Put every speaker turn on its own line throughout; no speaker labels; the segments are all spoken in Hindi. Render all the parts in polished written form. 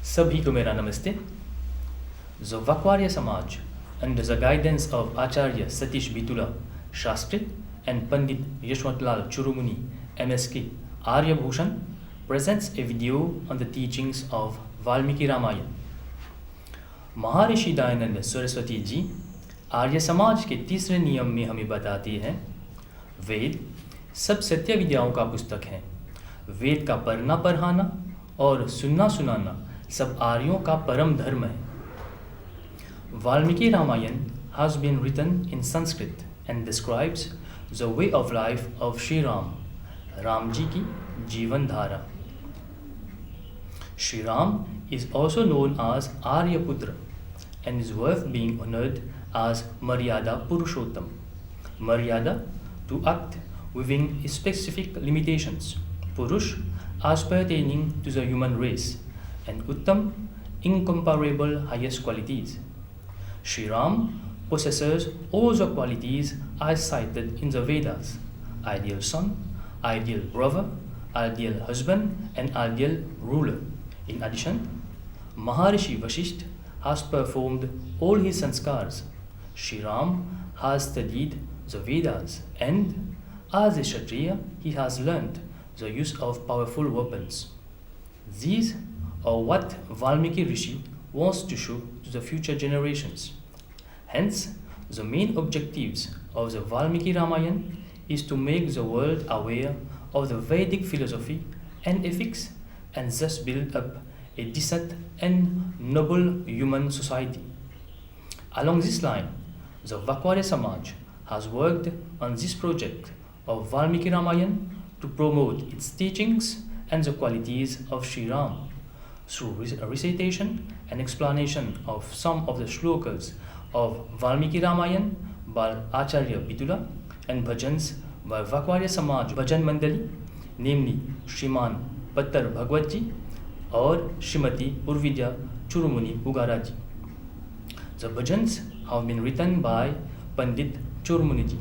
सभी को मेरा नमस्ते। The Vakwarya Samaj, under the guidance of Acharya Satish Bitula, Shastri, and Pandit Yashwantlal Churumuni, MSK, Arya Bhushan, presents a video on the teachings of Valmiki Ramayana. Maharshi Dayanand Saraswati ji Arya Samaj के तीसरे नियम में हमें बताते हैं, वेद सब सत्य विद्याओं का पुस्तक है। वेद का पढ़ना पढ़ाना और सुनना सुनाना सब आर्यों का परम धर्म है। Valmiki Ramayana has been written in Sanskrit and describes the way of life of Shri Ram, Ram ji की जीवन धारा। Shri Ram is also known as Aryaputra and is worth being honored as Maryada Purushottam. Maryada, to act within specific limitations, Purush as pertaining to the human race, and Uttam, incomparable highest qualities. Shri Ram possesses all the qualities as cited in the Vedas: ideal son, ideal brother, ideal husband, and ideal ruler. In addition, Maharishi Vasishtha has performed all his sanskars. Shri Ram has studied the Vedas and, as a Kshatriya, he has learnt the use of powerful weapons. These are what Valmiki Rishi wants to show to the future generations. Hence, the main objectives of the Valmiki Ramayana is to make the world aware of the Vedic philosophy and ethics and thus build up a decent and noble human society. Along this line, the Vakwarya Samaj has worked on this project of Valmiki Ramayana to promote its teachings and the qualities of Shri Ram through recitation and explanation of some of the shlokas of Valmiki Ramayana by Acharya Bitula and bhajans by Vakwarya Samaj Bhajan Mandali, namely Shriman Pattar Bhagwat ji और Shrimati Urvidya Churumuni Ugara ji. The bhajans have been written by Pandit Churumuni ji.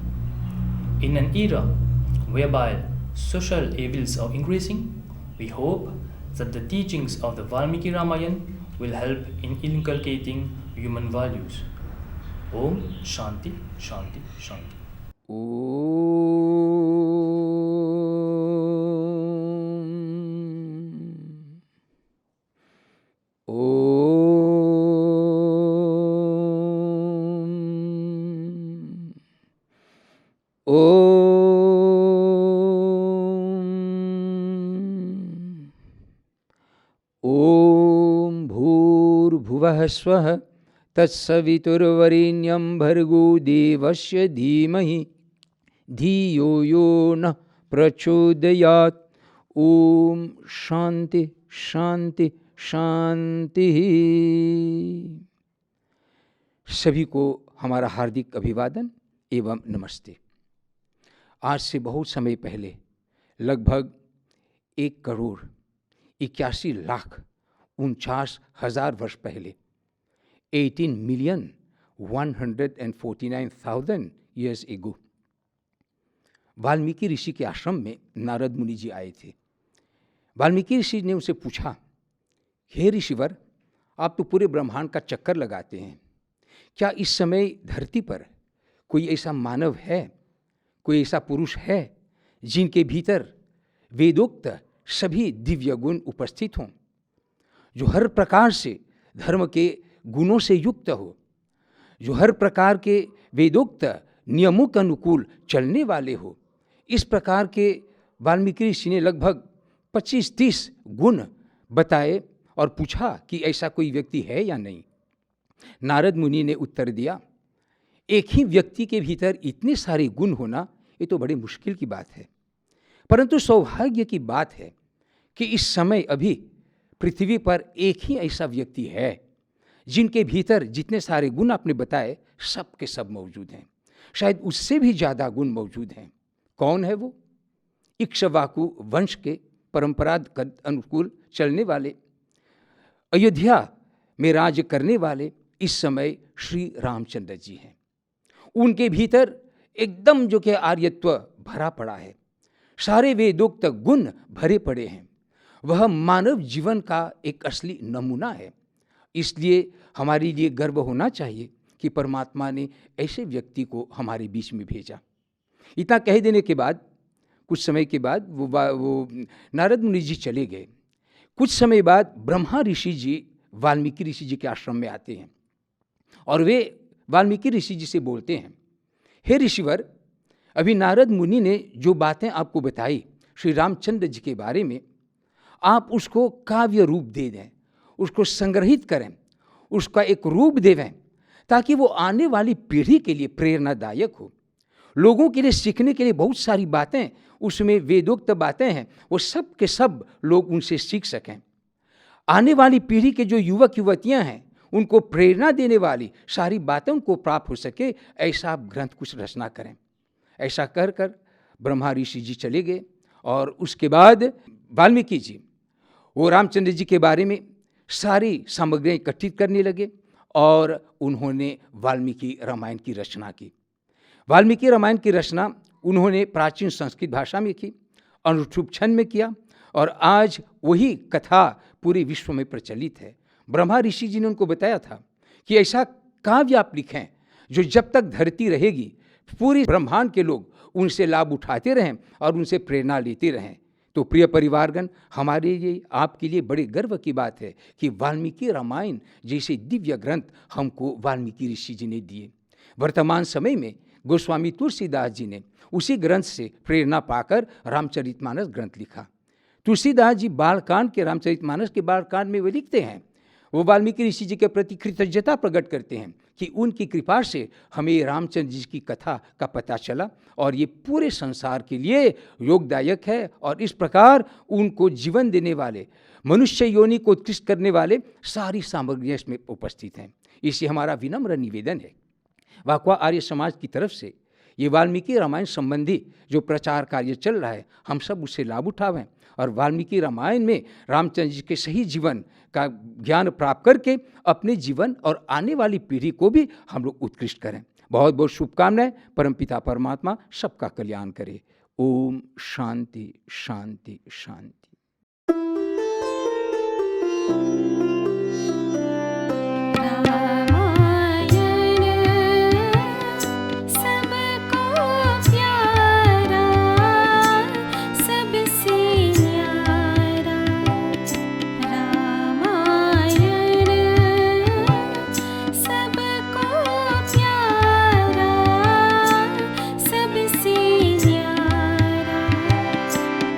In an era whereby social evils are increasing, we hope that the teachings of the Valmiki Ramayana will help in inculcating human values. Om Shanti Shanti Shanti.
ॐ भूर्भुवः स्वः तत्सवितुर्वरेण्यं भर्गो देवस्य धीमहि धियो यो नः प्रचोदयात्। ॐ शांति शांति शांति। सभी को हमारा हार्दिक अभिवादन एवं नमस्ते। आज से बहुत समय पहले, लगभग 1,81,49,000 वर्ष पहले, 18,149,000 years ago, वाल्मीकि ऋषि के आश्रम में नारद मुनि जी आए थे। वाल्मीकि ऋषि ने उनसे पूछा, हे ऋषिवर, आप तो पूरे ब्रह्मांड का चक्कर लगाते हैं, क्या इस समय धरती पर कोई ऐसा मानव है, कोई ऐसा पुरुष है जिनके भीतर वेदोक्त सभी दिव्य गुण उपस्थित हों, जो हर प्रकार से धर्म के गुणों से युक्त हो, जो हर प्रकार के वेदोक्त नियमों के अनुकूल चलने वाले हो? इस प्रकार के वाल्मीकि ऋषि ने लगभग 25-30 गुण बताए और पूछा कि ऐसा कोई व्यक्ति है या नहीं। नारद मुनि ने उत्तर दिया, एक ही व्यक्ति के भीतर इतने सारे गुण होना, ये तो बड़ी मुश्किल की बात है, परंतु सौभाग्य की बात है कि इस समय अभी पृथ्वी पर एक ही ऐसा व्यक्ति है जिनके भीतर जितने सारे गुण आपने बताए सब के सब मौजूद हैं, शायद उससे भी ज़्यादा गुण मौजूद हैं। कौन है वो? इक्ष्वाकु वंश के परंपरा के अनुकूल चलने वाले, अयोध्या में राज करने वाले इस समय श्री रामचंद्र जी हैं। उनके भीतर एकदम जो कि आर्यत्व भरा पड़ा है, सारे वेदोक्त गुण भरे पड़े हैं। वह मानव जीवन का एक असली नमूना है। इसलिए हमारे लिए गर्व होना चाहिए कि परमात्मा ने ऐसे व्यक्ति को हमारे बीच में भेजा। इतना कह देने के बाद कुछ समय के बाद वो नारद मुनि जी चले गए। कुछ समय बाद ब्रह्मा ऋषि जी वाल्मीकि ऋषि जी के आश्रम में आते हैं और वे वाल्मीकि ऋषि जी से बोलते हैं, हे ऋषिवर, अभी नारद मुनि ने जो बातें आपको बताई श्री रामचंद्र जी के बारे में, आप उसको काव्य रूप दे दें, उसको संग्रहित करें, उसका एक रूप देवें, ताकि वो आने वाली पीढ़ी के लिए प्रेरणादायक हो। लोगों के लिए सीखने के लिए बहुत सारी बातें उसमें वेदोक्त बातें हैं, वो सब के सब लोग उनसे सीख सकें। आने वाली पीढ़ी के जो युवक युवतियां हैं उनको प्रेरणा देने वाली सारी बातें उनको प्राप्त हो सके, ऐसा आप ग्रंथ कुछ रचना करें। ऐसा कर कर ब्रह्मा ऋषि जी चले गए और उसके बाद वाल्मीकि जी वो रामचंद्र जी के बारे में सारी सामग्रियाँ एकत्रित करने लगे और उन्होंने वाल्मीकि रामायण की रचना की। वाल्मीकि रामायण की रचना उन्होंने प्राचीन संस्कृत भाषा में की, अनुष्ठुप छंद में किया और आज वही कथा पूरे विश्व में प्रचलित है। ब्रह्मा ऋषि जी ने उनको बताया था कि ऐसा काव्य आप लिखें जो जब तक धरती रहेगी पूरे ब्रह्मांड के लोग उनसे लाभ उठाते रहें और उनसे प्रेरणा लेते रहें। तो प्रिय परिवारगण, हमारे लिए आपके लिए बड़े गर्व की बात है कि वाल्मीकि रामायण जैसे दिव्य ग्रंथ हमको वाल्मीकि ऋषि जी ने दिए। वर्तमान समय में गोस्वामी तुलसीदास जी ने उसी ग्रंथ से प्रेरणा पाकर रामचरितमानस ग्रंथ लिखा। तुलसीदास जी बालकांड के रामचरितमानस के बालकांड में वे लिखते हैं, वो वाल्मीकि ऋषि जी के प्रति कृतज्ञता प्रकट करते हैं कि उनकी कृपा से हमें रामचंद्र जी की कथा का पता चला और ये पूरे संसार के लिए योगदायक है और इस प्रकार उनको जीवन देने वाले, मनुष्य योनि को उत्कृष्ट करने वाले सारी सामग्रियाँ इसमें उपस्थित हैं। इसे हमारा विनम्र निवेदन है वाकवा आर्य समाज की तरफ से ये वाल्मीकि रामायण संबंधी जो प्रचार कार्य चल रहा है, हम सब उससे लाभ उठावें और वाल्मीकि रामायण में रामचंद्र जी के सही जीवन का ज्ञान प्राप्त करके अपने जीवन और आने वाली पीढ़ी को भी हम लोग उत्कृष्ट करें। बहुत बहुत शुभकामनाएं। परमपिता परमात्मा सबका कल्याण करे। ओम शांति शांति शांति।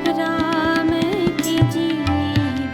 राम के जीवन की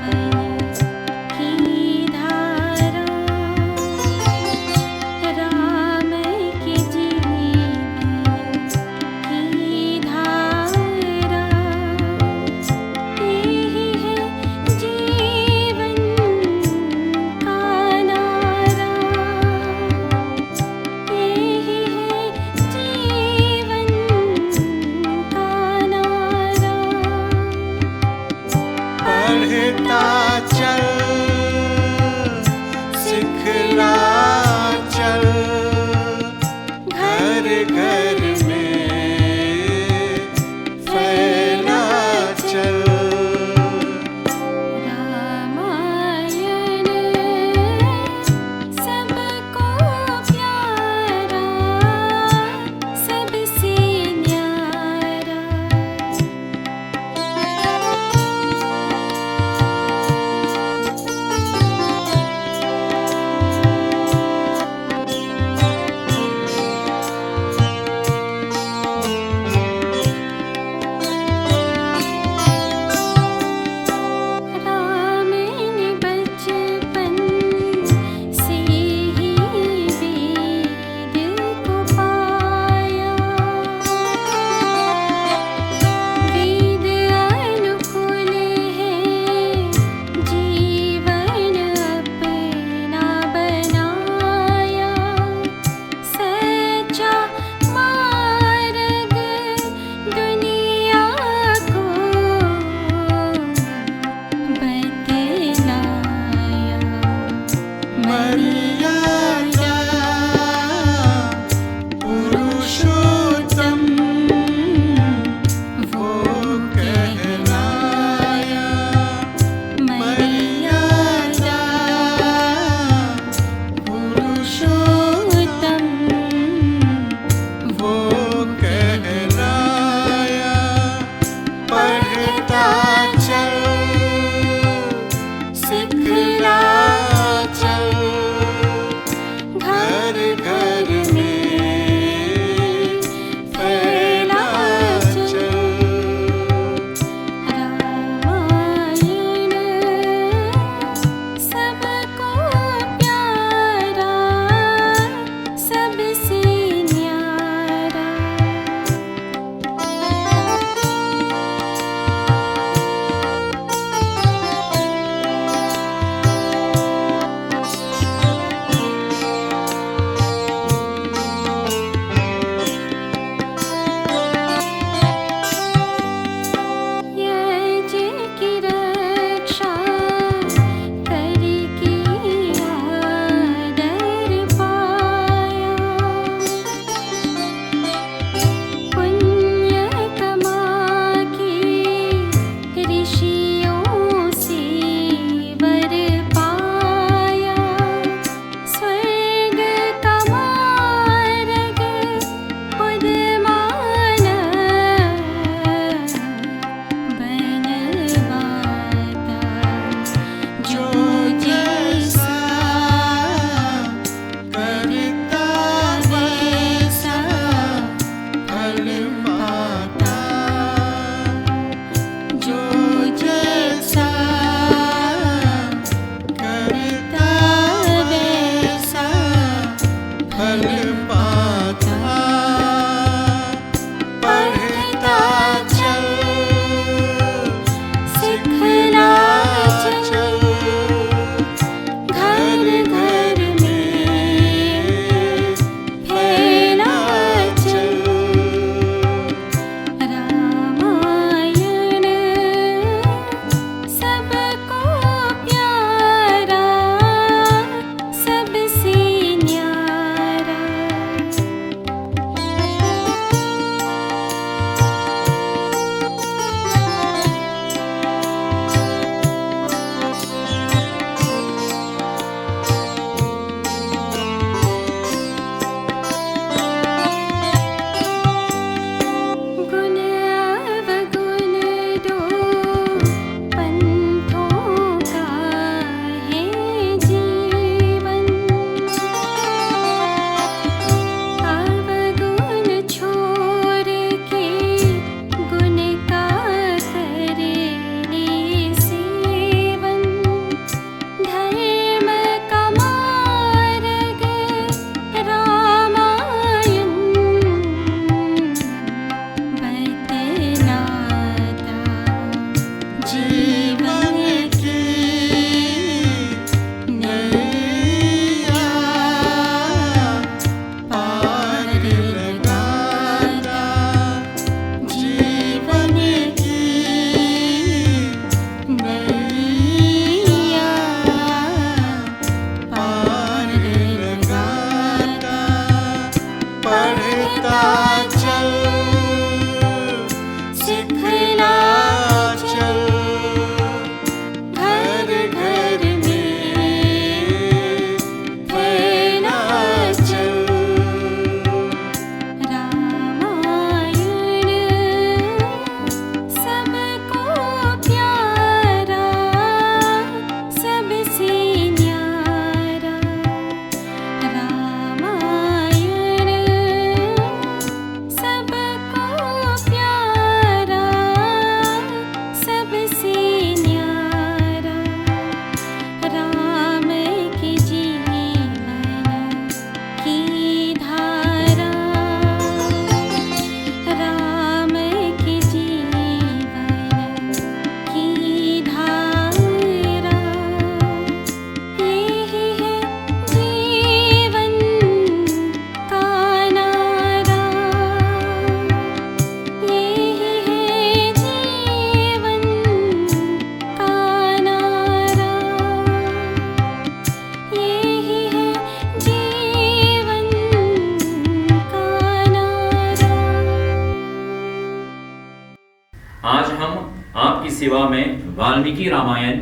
आज हम आपकी सेवा में वाल्मीकि रामायण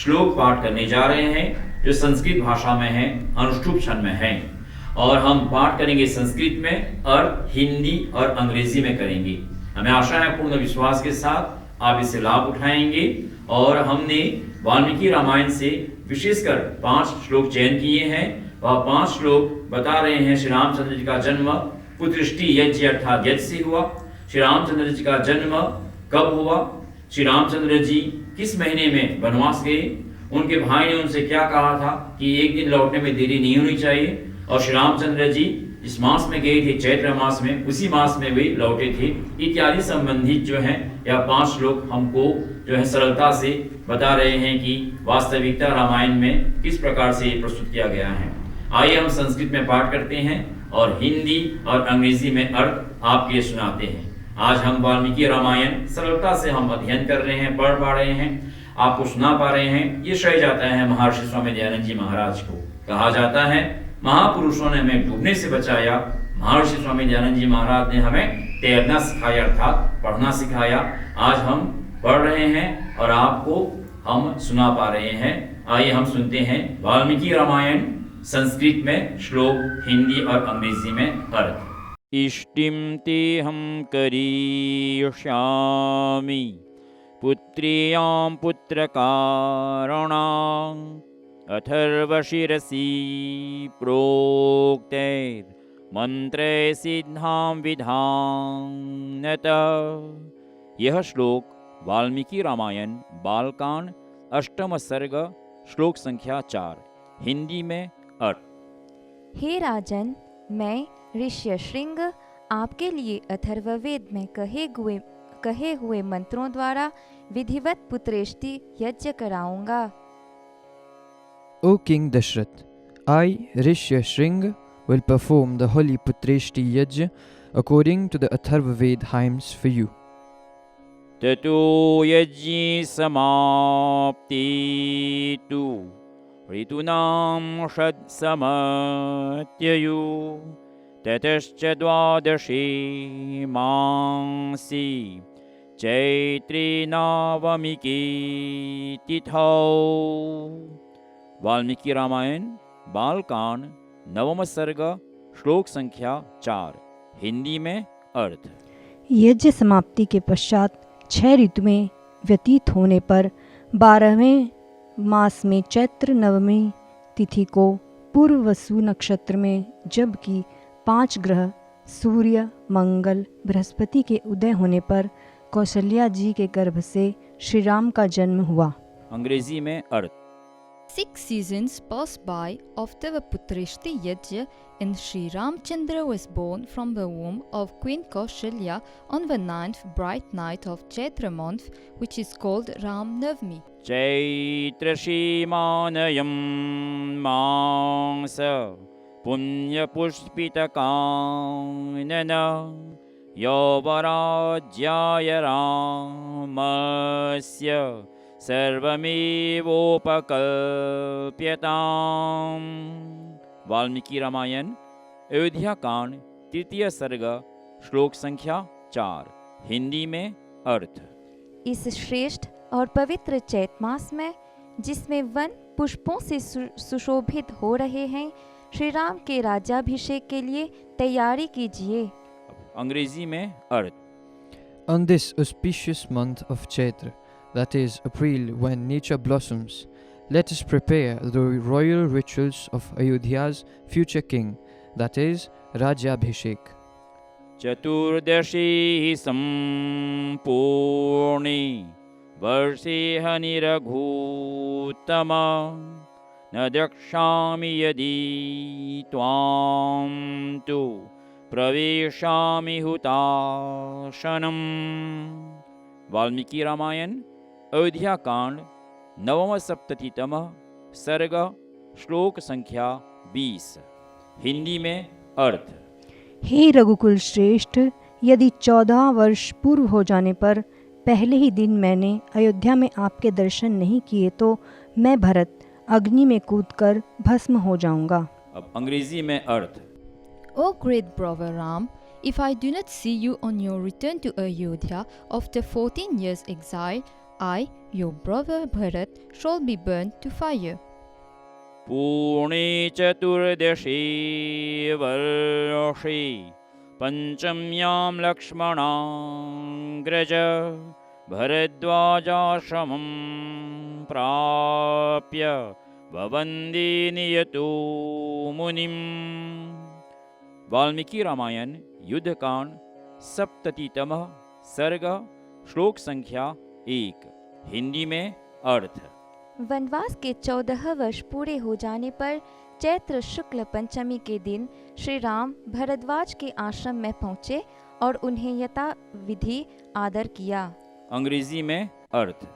श्लोक पाठ करने जा रहे हैं जो संस्कृत भाषा में है, अनुष्टुप छंद में है। और हम पाठ करेंगे संस्कृत में और हिंदी और अंग्रेजी में करेंगे। हमें आशा है पूर्ण विश्वास के साथ आप इससे लाभ उठाएंगे। और हमने वाल्मीकि रामायण से विशेषकर 5 श्लोक चयन किए हैं। वह 5 श्लोक बता रहे हैं श्री रामचंद्र जी का जन्म पुत्रष्टि यज्ञ अर्थात यज्ञ से हुआ। श्री रामचंद्र जी का जन्म कब हुआ, श्री रामचंद्र जी किस महीने में वनवास गए, उनके भाई ने उनसे क्या कहा था कि एक दिन लौटने में देरी नहीं होनी चाहिए, और श्री रामचंद्र जी जिस मास में गए थे चैत्र मास में, उसी मास में वे लौटे थे, इत्यादि संबंधित जो है यह 5 श्लोक हमको जो है सरलता से बता रहे हैं कि वास्तविकता रामायण में किस प्रकार से प्रस्तुत किया गया है। आइए हम संस्कृत में पाठ करते हैं और हिंदी और अंग्रेजी में अर्थ आपके लिए सुनाते हैं। आज हम वाल्मीकि रामायण सरलता से हम अध्ययन कर रहे हैं, पढ़ पा रहे हैं, आपको सुना पा रहे हैं। ये श्रेय जाता है महर्षि स्वामी दयानंद जी महाराज को। कहा जाता है महापुरुषों ने हमें डूबने से बचाया, महर्षि स्वामी दयानंद जी महाराज ने हमें तैरना सिखाया अर्थात पढ़ना सिखाया। आज हम पढ़ रहे हैं और आपको हम सुना पा रहे हैं। आइए हम सुनते हैं वाल्मीकि रामायण संस्कृत में श्लोक, हिंदी और अंग्रेजी में अर्थ।
इष्टिं तेऽहं करिष्यामि पुत्र्यां पुत्रकारणं अथर्वशिरसि प्रोक्तैर्मन्त्रे सिद्धां विधानतः। यह श्लोक वाल्मीकि रामायण बालकांड 8वां सर्ग श्लोक संख्या 4, हिंदी में अर्थ।
हे राजन, मैं ऋष्यशृंग आपके लिए अथर्ववेद में कहे हुए मंत्रों द्वारा विधिवत पुत्रेष्टि यज्ञ कराऊंगा।
O King Dashrath, I, Rishyashringa, will perform the holy Putreshti Yajna according to the Atharva Ved hymns for you.
ततो यज्ञे समाप्ते तु ऋतूनां षट्समत्ययो ततश्च 12 मांसि चैत्रे नवमिके तिथौ। वाल्मीकि रामायण बालकांड 9वां सर्ग श्लोक संख्या 4, हिंदी में अर्थ।
यज्ञ समाप्ति के पश्चात 6 ऋतुएं व्यतीत होने पर 12वें मास में चैत्र नवमी तिथि को पूर्ववसु नक्षत्र में, जबकि 5 ग्रह सूर्य, मंगल, बृहस्पति के उदय होने पर कौशल्या जी के गर्भ से श्री राम का जन्म हुआ।
अंग्रेजी में अर्थ।
6 seasons passed by after the Putreshti Yajna, and Sri Ramchandra was born from the womb of Queen Kaushalya on the 9th bright night of Chaitra month, which is called Ram Navami.
चैत्रशीमानयं मास पुण्यपुष्पितकानन यौवराज्याय रामस्य सर्वमेवोपकल्प्यताम्। वाल्मीकि रामायण अयोध्या कांड 3 सर्ग श्लोक संख्या 4, हिंदी में अर्थ।
इस श्रेष्ठ और पवित्र चैत मास में, जिसमें वन पुष्पों से सुशोभित हो रहे हैं, श्री राम के राज्याभिषेक के लिए तैयारी कीजिए।
अंग्रेजी में अर्थ।
On this auspicious month of Chaitra, that is April, when nature blossoms, let us prepare the royal rituals of Ayodhya's future king, that is Rajyabhishek.
चतुर्दशी सम्पूर्णे वर्षे हनिरघूत्तम न द्रक्ष्यामि यदि त्वां तु प्रवेशामि हुताशनम्। वाल्मीकि रामायण अयोध्या कांड 9वां सप्ततितम सर्ग श्लोक संख्या 20, हिंदी में अर्थ।
हे रघुकुल श्रेष्ठ, यदि 14 वर्ष पूर्व हो जाने पर पहले ही दिन मैंने अयोध्या में आपके दर्शन नहीं किए तो मैं भरत अग्नि में कूदकर भस्म हो जाऊंगा।
अब अंग्रेजी में अर्थ।
O great brother Ram, If I do not see you on your return to Ayodhya after 14 years exile, I, your brother Bharat, shall be burnt to fire.
पूर्णे चतुर्दशे वर्षे पंचम्यां लक्ष्मणाग्रज भरद्वाजाश्रमं प्राप्य ववन्दे नियतो मुनिम्। वाल्मीकि रामायण युद्धकांड सप्ततितमः सर्ग श्लोक संख्या 1। हिंदी में अर्थ।
वनवास के 14 वर्ष पूरे हो जाने पर चैत्र शुक्ल पंचमी के दिन श्री राम भरद्वाज के आश्रम में पहुँचे और उन्हें यथाविधि आदर किया।
अंग्रेजी में अर्थ।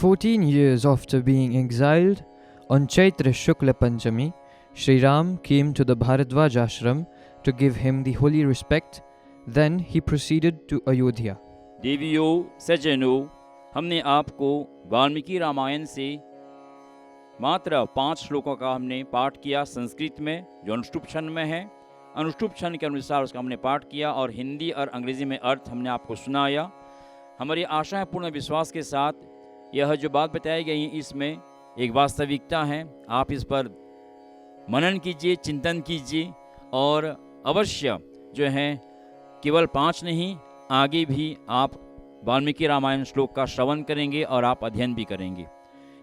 14 years after being exiled, on Chaitra Shukla Panchami, Sri Ram came to the Bharadwaj ashram to give him the holy respect. Then he proceeded to Ayodhya.
देवियों सज्जनों, हमने आपको वाल्मीकि रामायण से मात्र 5 श्लोकों का हमने पाठ किया संस्कृत में, जो अनुष्टुप छंद में है। अनुष्टुप छंद के अनुसार उसका हमने पाठ किया और हिंदी और अंग्रेजी में अर्थ हमने आपको सुनाया। हमारी आशा है पूर्ण विश्वास के साथ यह जो बात बताई गई इसमें एक वास्तविकता है। आप इस पर मनन कीजिए, चिंतन कीजिए और अवश्य जो है केवल 5 नहीं, आगे भी आप वाल्मीकि रामायण श्लोक का श्रवण करेंगे और आप अध्ययन भी करेंगे।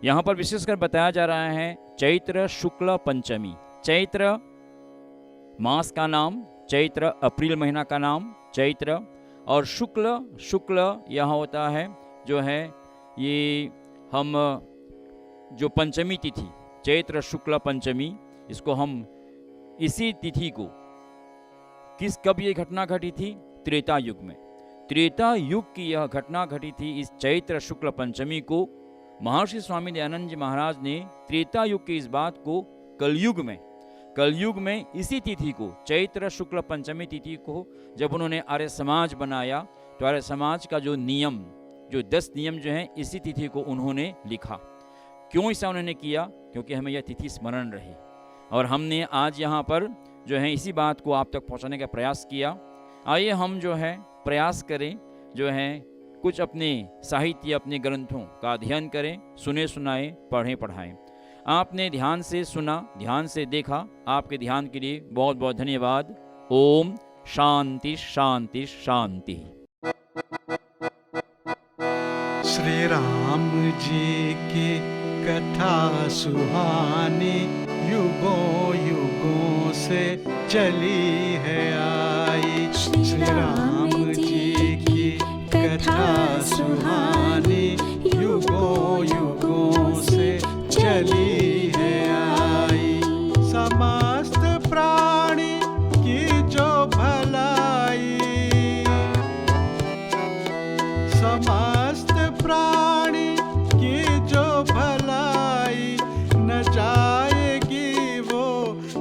यहाँ पर विशेषकर बताया जा रहा है चैत्र शुक्ल पंचमी। चैत्र मास का नाम, चैत्र अप्रैल महीना का नाम चैत्र, और शुक्ल यहाँ होता है जो है ये हम जो पंचमी तिथि चैत्र शुक्ल पंचमी, इसको हम इसी तिथि को कब ये घटना घटी थी? त्रेता युग में। त्रेता युग की यह घटना घटी थी। इस चैत्र शुक्ल पंचमी को महर्षि स्वामी दयानंद जी महाराज ने त्रेता युग की इस बात को कलयुग में इसी तिथि को, चैत्र शुक्ल पंचमी तिथि को जब उन्होंने आर्य समाज बनाया तो आर्य समाज का जो नियम, जो 10 नियम जो हैं, इसी तिथि को उन्होंने लिखा। क्यों ऐसा उन्होंने किया? क्योंकि हमें यह तिथि स्मरण रहे। और हमने आज यहाँ पर जो है इसी बात को आप तक पहुँचाने का प्रयास किया। आइए हम जो है प्रयास करें, जो है कुछ अपने साहित्य, अपने ग्रंथों का अध्ययन करें, सुने सुनाएं, पढ़ें पढ़ाएं। आपने ध्यान से सुना, ध्यान से देखा, आपके ध्यान के लिए बहुत बहुत धन्यवाद। ओम शांति शांति शांति।
श्री राम जी की कथा सुहानी युगों युगों से चली है आई। श्री राम जी की कथा सुहानी युगों युगों से चली है आई। समस्त प्राणी की जो भलाई, समस्त प्राणी की जो भलाई, न जाएगी वो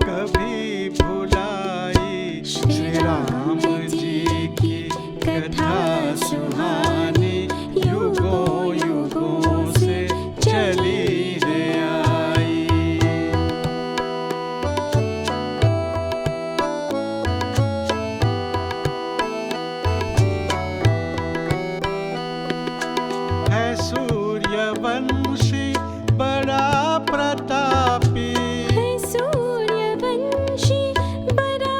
कभी भुलाई। श्री राम जी की कथा सुहानी युगों युगों से चली है आई। है सूर्यवंशी बड़ा प्रतापी,
है सूर्यवंशी बड़ा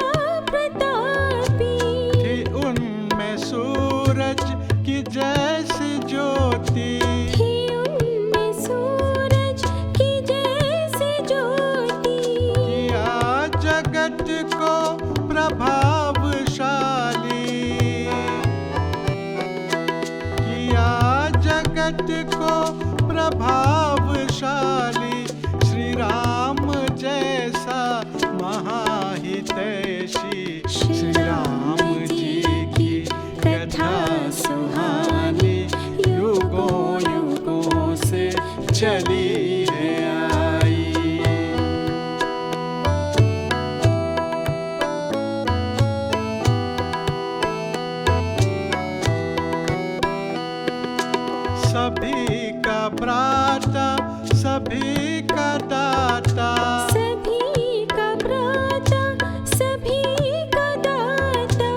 प्रतापी।
थी उनमें सूरज की जैसी ज्योति,
थी उनमें सूरज की जैसी ज्योति।
किया जगत को प्रभावशाली, किया जगत को प्रभावशाली। श्री राम जैसा महाहितैषी। श्री राम जी की कथा सुहानी युगों युगों से चली है आई। सभी का भ्राता, सभी का दाता,
सभी का भ्राता, सभी का दाता।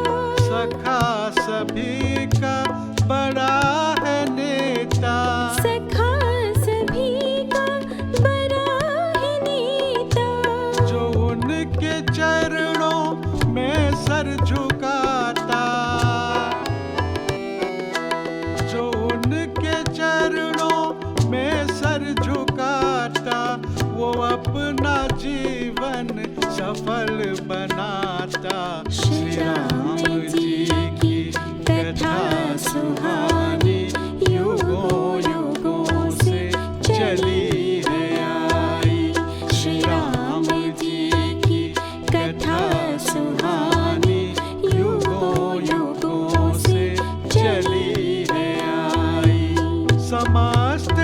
मस्त